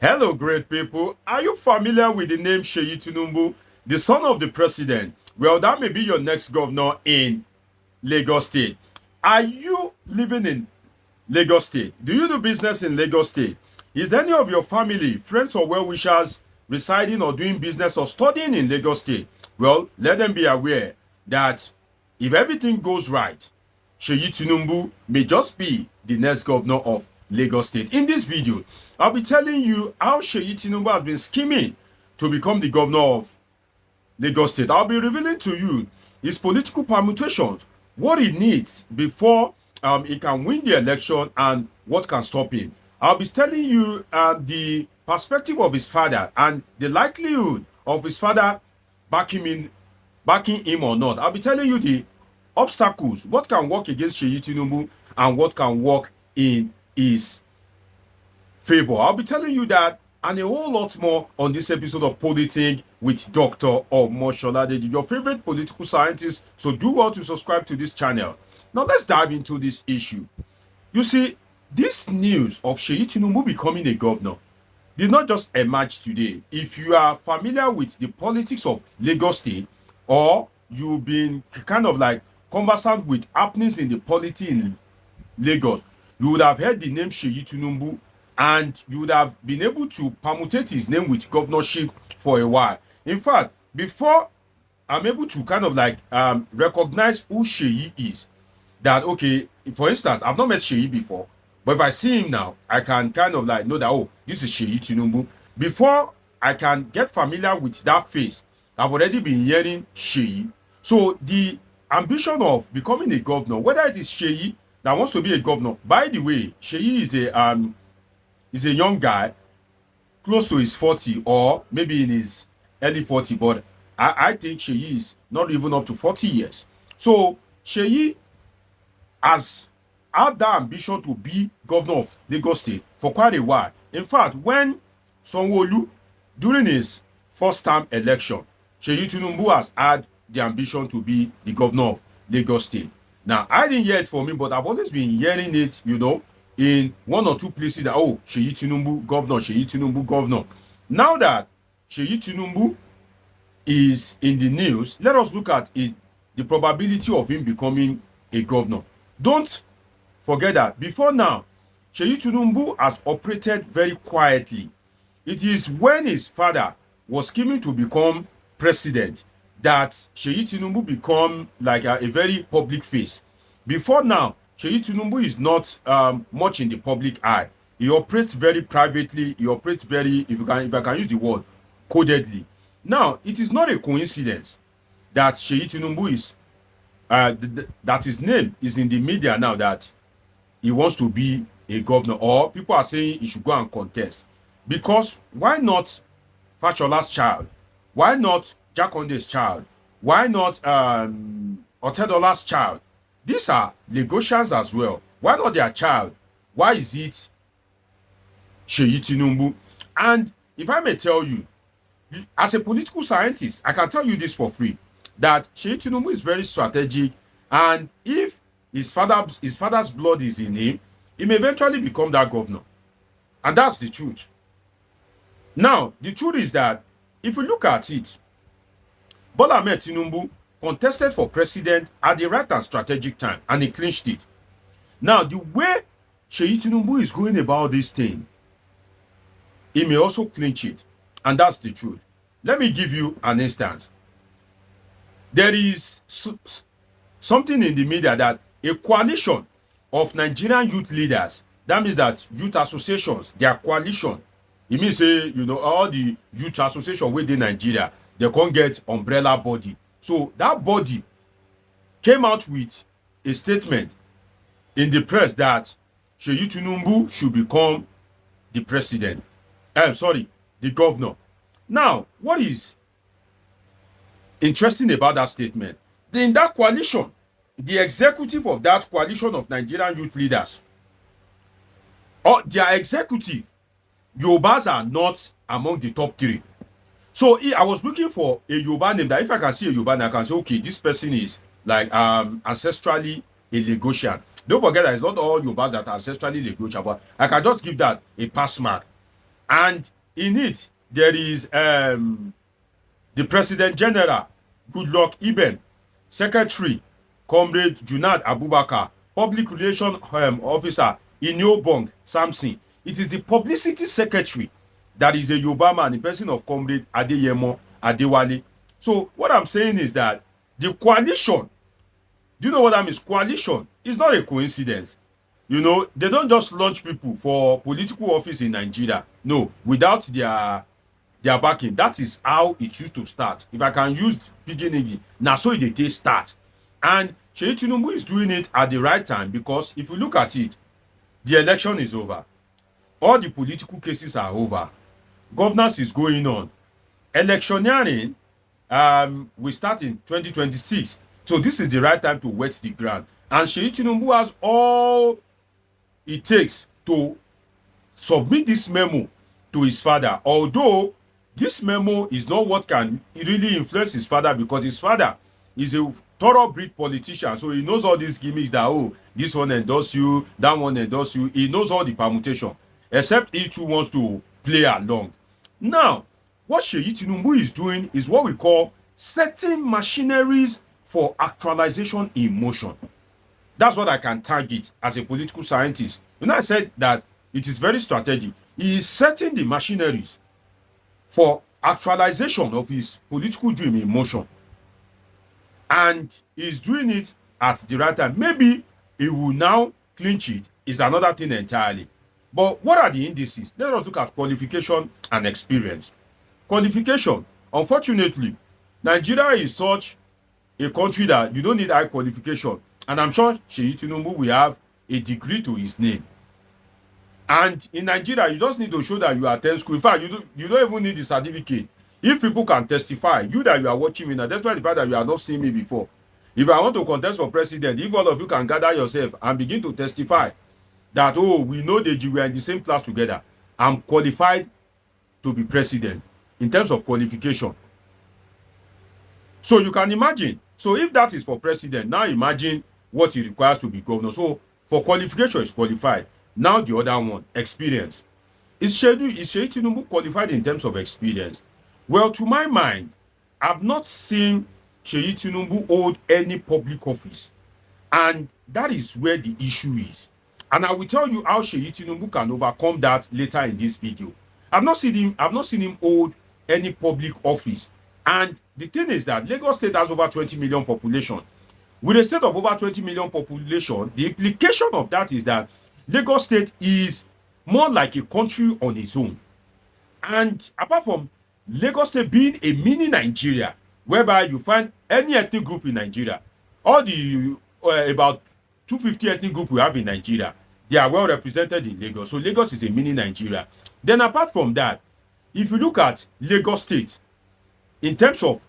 Hello, great people. Are you familiar with the name Seyi Tinubu, the son of the president? Well, that may be your next governor in Lagos State. Are you living in Lagos State? Do you do business in Lagos State? Is any of your family, friends, or well-wishers residing or doing business or studying in Lagos State? Well, let them be aware that if everything goes right, Seyi Tinubu may just be the next governor of Lagos State. In this video, I'll be telling you how Seyi Tinubu has been scheming to become the governor of Lagos State. I'll be revealing to you his political permutations, what he needs before he can win the election and what can stop him. I'll be telling you the perspective of his father and the likelihood of his father backing him or not. I'll be telling you the obstacles, what can work against Seyi Tinubu and what can work in his favor. I'll be telling you that and a whole lot more on this episode of Politics with Dr. Omosholade, your favorite political scientist. So do well to subscribe to this channel. Now let's dive into this issue. You see, this news of Seyi Tinubu becoming a governor did not just emerge today. If you are familiar with the politics of Lagos State, or you've been kind of like conversant with happenings in the polity in Lagos, you would have heard the name Seyi Tinubu and you would have been able to permutate his name with governorship for a while. In fact, before I'm able to kind of like recognize who Seyi is, that okay, for instance, I've not met Seyi before, but if I see him now, I can kind of like know that, oh, this is Seyi Tinubu. Before I can get familiar with that face, I've already been hearing Seyi. So the ambition of becoming a governor, whether it is Seyi that wants to be a governor. By the way, Seyi is a young guy, close to his 40 or maybe in his early 40, but I think Seyi is not even up to 40 years. So Seyi has had that ambition to be governor of Lagos State for quite a while. In fact, when Sanwo-Olu, during his first term election, Seyi Tinubu has had the ambition to be the governor of Lagos State. Now, I didn't hear it from him, but I've always been hearing it, in one or two places that, oh, Seyi Tinubu, governor, Seyi Tinubu, governor. Now that Seyi Tinubu is in the news, let us look at the probability of him becoming a governor. Don't forget that before now, Seyi Tinubu has operated very quietly. It is when his father was scheming to become president that Seyi Tinubu become like a very public face. Before now, Seyi Tinubu is not much in the public eye. He operates very privately. He operates very, if I can use the word, codedly. Now, it is not a coincidence that Seyi Tinubu is, that his name is in the media now that he wants to be a governor, or people are saying he should go and contest. Because why not Fashola's child? Why not Jakonde's child? Why not Otedola's child? These are Lagosians as well. Why not their child? Why is it Seyi Tinubu? And if I may tell you, as a political scientist, I can tell you this for free, that Seyi Tinubu is very strategic, and if his father's blood is in him, he may eventually become that governor. And that's the truth. Now, the truth is that if you look at it, Bola Ahmed Tinubu contested for president at the right and strategic time, and he clinched it. Now, the way Seyi Tinubu is going about this thing, he may also clinch it, and that's the truth. Let me give you an instance. There is something in the media that a coalition of Nigerian youth leaders, that means that youth associations, their coalition, it means say, all the youth association within Nigeria, they can't get umbrella body. So that body came out with a statement in the press that Seyi Tinubu should become the president. The governor. Now, what is interesting about that statement? In that coalition, the executive of that coalition of Nigerian youth leaders, or their executive, Yorubas are not among the top 3. So I was looking for a Yoruba name that if I can see a Yoruba name, I can say, okay, this person is like ancestrally a Lagosian. Don't forget that it's not all Yorubas that are ancestrally Lagosian, but I can just give that a pass mark. And in it, there is the President General, Goodluck Ibn, Secretary, Comrade Junad Abubakar, Public Relations Officer, Iniobong Samson. It is the Publicity Secretary that is a Yoruba man, the person of Comrade Adeyemo Adewale. So what I'm saying is that the coalition, do you know what that means? Coalition is not a coincidence. You know, they don't just launch people for political office in Nigeria. No, without their backing. That is how it used to start. If I can use pidgin English, now so they start. And Seyi Tinubu is doing it at the right time, because if you look at it, the election is over. All the political cases are over. Governance is going on. Electioneering will start in 2026. So this is the right time to wet the ground. And Seyi Tinubu has all it takes to submit this memo to his father. Although this memo is not what can really influence his father, because his father is a thoroughbred politician. So he knows all these gimmicks that, oh, this one endorse you, that one endorse you. He knows all the permutation, except he too wants to play along. Now, what Seyi Tinubu is doing is what we call setting machineries for actualization in motion. That's what I can tag it as a political scientist. When I said that it is very strategic, he is setting the machineries for actualization of his political dream in motion. And he's doing it at the right time. Maybe he will now clinch it, is another thing entirely. But what are the indices? Let us look at qualification and experience. Qualification, unfortunately, Nigeria is such a country that you don't need high qualification. And I'm sure Seyi Tinubu will have a degree to his name. And in Nigeria, you just need to show that you attend school. In fact, you don't even need the certificate. If people can testify, you that you are watching me now, despite the fact that you have not seen me before, if I want to contest for president, if all of you can gather yourself and begin to testify that, oh, we know that you were in the same class together, I'm qualified to be president in terms of qualification. So you can imagine. So if that is for president, now imagine what it requires to be governor. So for qualification, is qualified. Now the other one, experience. Is Seyi Tinubu qualified in terms of experience? Well, to my mind, I've not seen Seyi Tinubu hold any public office. And that is where the issue is. And I will tell you how Seyi Tinubu can overcome that later in this video. I've not seen him hold any public office. And the thing is that Lagos State has over 20 million population. With a state of over 20 million population, the implication of that is that Lagos State is more like a country on its own. And apart from Lagos State being a mini Nigeria, whereby you find any ethnic group in Nigeria, all the about 250 ethnic groups we have in Nigeria, they are well represented in Lagos. So Lagos is a mini Nigeria. Then apart from that, if you look at Lagos State, in terms of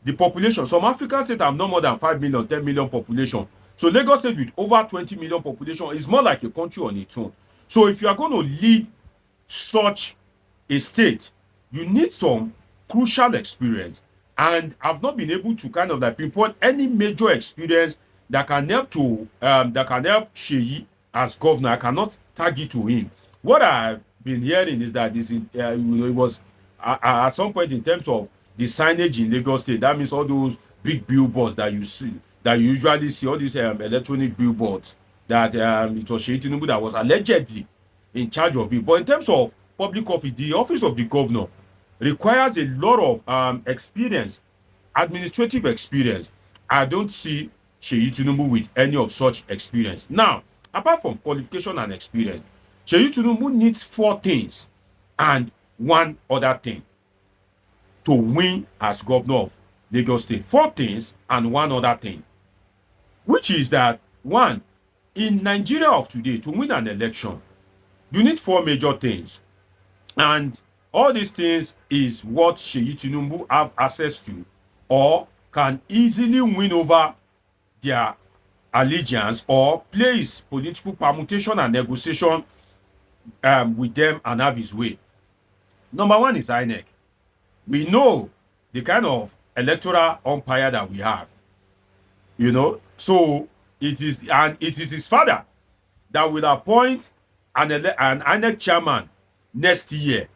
the population, some African states have no more than 5 million, 10 million population. So Lagos State with over 20 million population is more like a country on its own. So if you are going to lead such a state, you need some crucial experience. And I've not been able to kind of like pinpoint any major experience that can help Seyi as governor. I cannot tag it to him. What I've been hearing is that it was at some point in terms of the signage in Lagos State. That means all those big billboards that you see, that you usually see, all these electronic billboards, that it was Seyi Tinubu that was allegedly in charge of it. But in terms of public office, the office of the governor requires a lot of experience, administrative experience. I don't see Seyi Tinubu with any of such experience. Now, apart from qualification and experience, Seyi Tinubu needs 4 things and one other thing to win as governor of Lagos State. 4 things and one other thing, which is that, 1, in Nigeria of today, to win an election, you need 4 major things. And all these things is what Seyi Tinubu have access to, or can easily win over their allegiance, or play his political permutation and negotiation with them and have his way. Number 1 is INEC. We know the kind of electoral umpire that we have, so it is his father that will appoint an INEC chairman next year.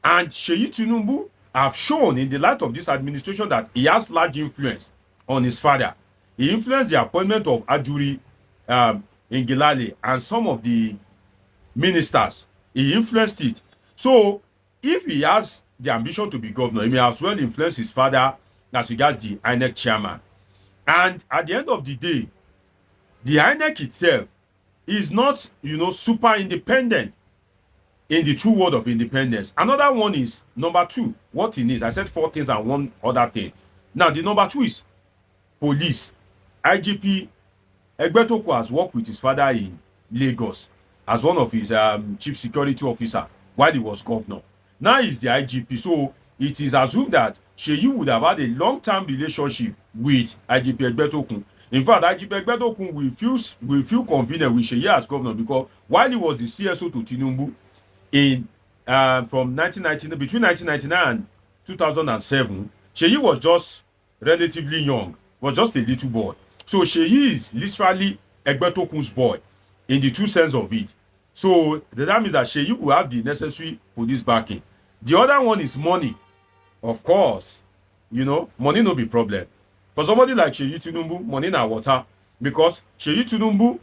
And Seyi Tinubu have shown in the light of this administration that he has large influence on his father. He influenced the appointment of Ajuri Ngilale and some of the ministers. He influenced it. So if he has the ambition to be governor, he may as well influence his father as regards the INEC chairman. And at the end of the day, the INEC itself is not, super independent in the true word of independence. Another one is number two, what he needs. I said four things and one other thing. Now, the number two is police. IGP Egbetoku has worked with his father in Lagos as one of his chief security officer while he was governor. Now he's the IGP. So it is assumed that Seyi would have had a long-term relationship with IGP Egbetoku. In fact, IGP Egbetoku will feel convenient with Seyi as governor because while he was the CSO to Tinubu in from 1999 between 1999 and 2007, Seyi was just relatively young, was just a little boy. So Seyi is literally Egbetokun's boy in the true sense of it. So that means that Seyi will have the necessary police backing. The other one is money. Of course, money no be problem. For somebody like Seyi Tinubu, money na water. Because Seyi Tinubu,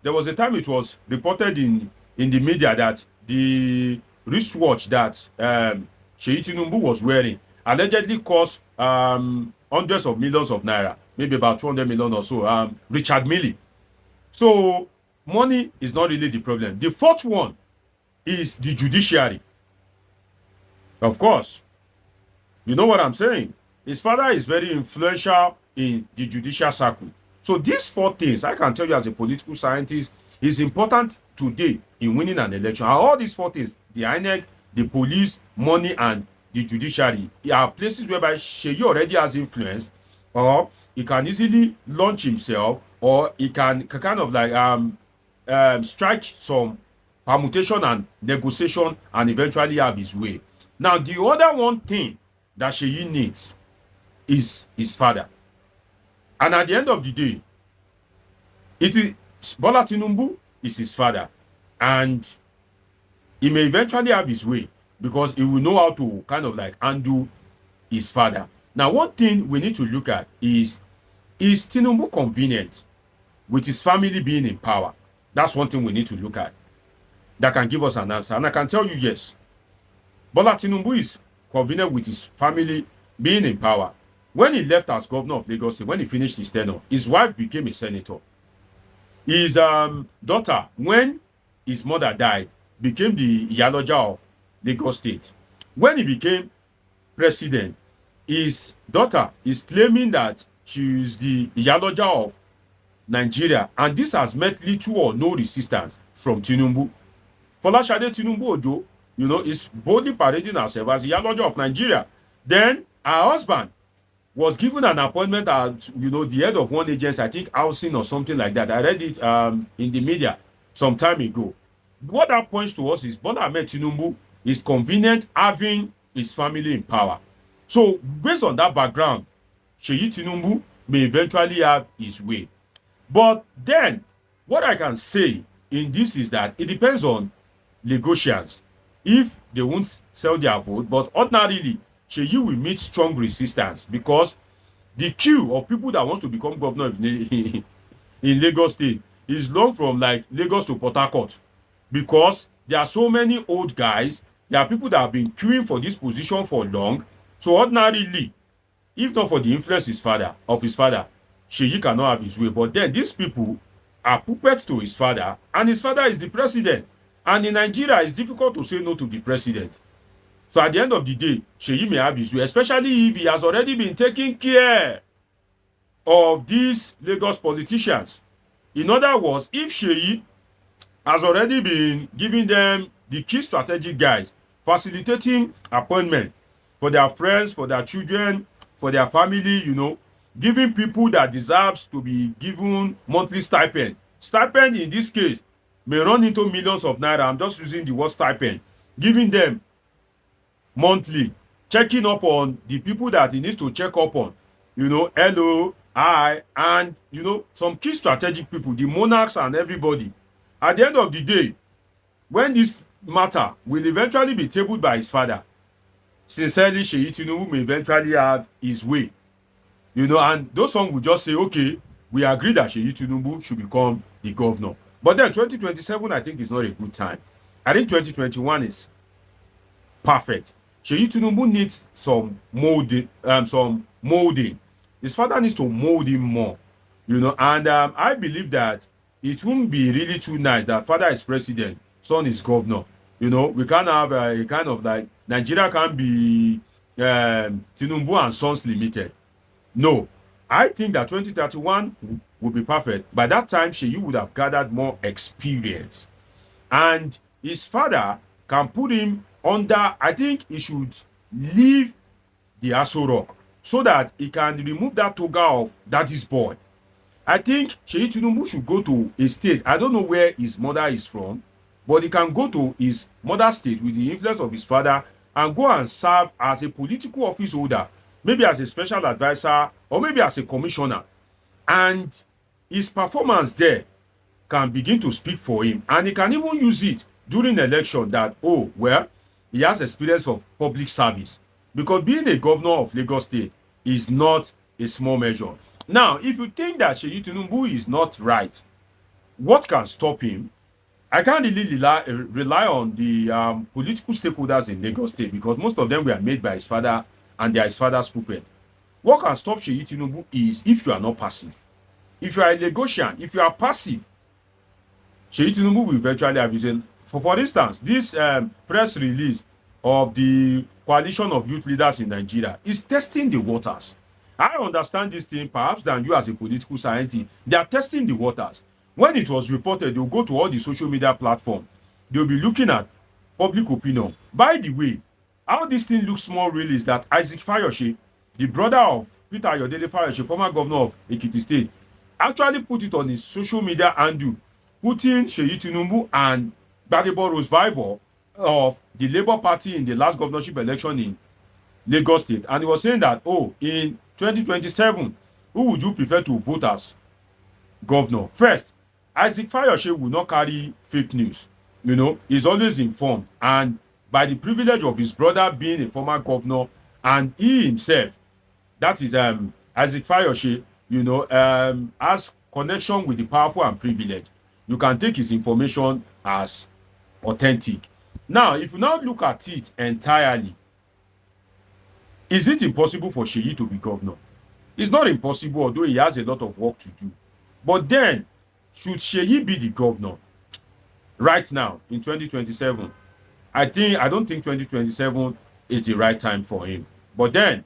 there was a time it was reported in the media that the wristwatch that Seyi Tinubu was wearing allegedly cost hundreds of millions of naira, maybe about 200 million or so, Richard Mille. So money is not really the problem. The fourth one is the judiciary. Of course, you know what I'm saying. His father is very influential in the judicial circle. So these four things, I can tell you as a political scientist, is important today in winning an election. And all these four things, the INEC, the police, money, and the judiciary, are places whereby Seyi already has influence, or he can easily launch himself, or he can kind of like strike some permutation and negotiation and eventually have his way. Now, the other one thing that Seyi needs is his father. And at the end of the day, it is Bola Tinubu is his father. And he may eventually have his way because he will know how to kind of like undo his father. Now, one thing we need to look at is Tinubu convenient with his family being in power? That's one thing we need to look at that can give us an answer. And I can tell you, yes, Bola Tinubu is convenient with his family being in power. When he left as governor of Lagos State, when he finished his tenure, his wife became a senator. His daughter, when his mother died, became the Iyaloja of Lagos State. When he became president, his daughter is claiming that she is the Iyaloja of Nigeria, and this has met little or no resistance from Tinubu. Folashade Tinubu Ojo, is boldly parading herself as Iyaloja of Nigeria. Then her husband was given an appointment as, the head of one agency, I think housing or something like that. I read it in the media some time ago. What that points to us is Bola Ahmed Tinubu is convenient having his family in power. So based on that background, Seyi Tinubu may eventually have his way. But then, what I can say in this is that it depends on Lagosians if they won't sell their vote. But ordinarily, Seyi will meet strong resistance because the queue of people that wants to become governor in Lagos State is long from like Lagos to Port Harcourt, because there are so many old guys. There are people that have been queuing for this position for long. So ordinarily, if not for the influence of his father, Seyi cannot have his way. But then these people are puppets to his father, and his father is the president. And in Nigeria, it's difficult to say no to the president. So at the end of the day, Seyi may have his way, especially if he has already been taking care of these Lagos politicians. In other words, if Seyi has already been giving them the key strategic guys, facilitating appointment for their friends, for their children, for their family, giving people that deserves to be given monthly stipend. Stipend in this case may run into millions of naira. I'm just using the word stipend. Giving them monthly, checking up on the people that he needs to check up on. Hello, hi, and some key strategic people, the monarchs and everybody. At the end of the day, when these matter will eventually be tabled by his father. Sincerely, Seyi Tinubu may eventually have his way, and those one will just say, okay, we agree that Seyi Tinubu should become the governor. But then 2027, I think, is not a good time. I think 2021 is perfect. Seyi Tinubu needs some molding, His father needs to mold him more, and I believe that it won't be really too nice that father is president, son is governor. We can't have a kind of like Nigeria can't be Tinubu and Sons Limited. No, I think that 2031 will be perfect. By that time, Seyi would have gathered more experience, and his father can put him under. I think he should leave the Aso Rock so that he can remove that toga of daddy's boy. I think Seyi Tinubu should go to a state. I don't know where his mother is from, but he can go to his mother's state with the influence of his father and go and serve as a political office holder, maybe as a special advisor or maybe as a commissioner. And his performance there can begin to speak for him. And he can even use it during election that, oh, well, he has experience of public service. Because being a governor of Lagos State is not a small measure. Now, if you think that Seyi Tinubu is not right, what can stop him? I can't really rely on the political stakeholders in Lagos State because most of them were made by his father and they are his father's puppet. What can stop Seyi Tinubu is if you are not passive. If you are a Lagosian, if you are passive, Seyi Tinubu will eventually have his own. For instance, this press release of the coalition of youth leaders in Nigeria is testing the waters. I understand this thing perhaps than you as a political scientist. They are testing the waters. When it was reported, they'll go to all the social media platforms. They'll be looking at public opinion. By the way, how this thing looks more real is that Isaac Fayose, the brother of Peter Ayodele Fayose, former governor of Ekiti State, actually put it on his social media handle, putting Seyi Tinubu and Gbadebo Rose-Vivour of the Labour Party in the last governorship election in Lagos State. And he was saying that, oh, in 2027, who would you prefer to vote as governor? First, Isaac Fayose will not carry fake news. He's always informed. And by the privilege of his brother being a former governor and he himself, that is Isaac Fayose, has connection with the powerful and privileged. You can take his information as authentic. Now, if you now look at it entirely, is it impossible for Seyi to be governor? It's not impossible, although he has a lot of work to do. But then, should Seyi be the governor right now in 2027? I don't think 2027 is the right time for him. But then,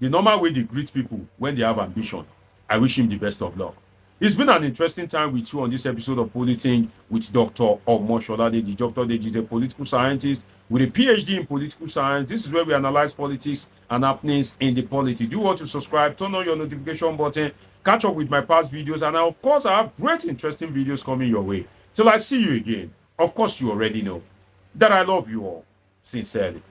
the normal way they greet people when they have ambition, I wish him the best of luck. It's been an interesting time with you on this episode of Politing with Dr. Omosholade. Dr. Deji is a political scientist with a PhD in political science. This is where we analyze politics and happenings in the polity. Do want to subscribe, turn on your notification button, catch up with my past videos, and of course, I have great, interesting videos coming your way. Till I see you again, of course, you already know that I love you all sincerely.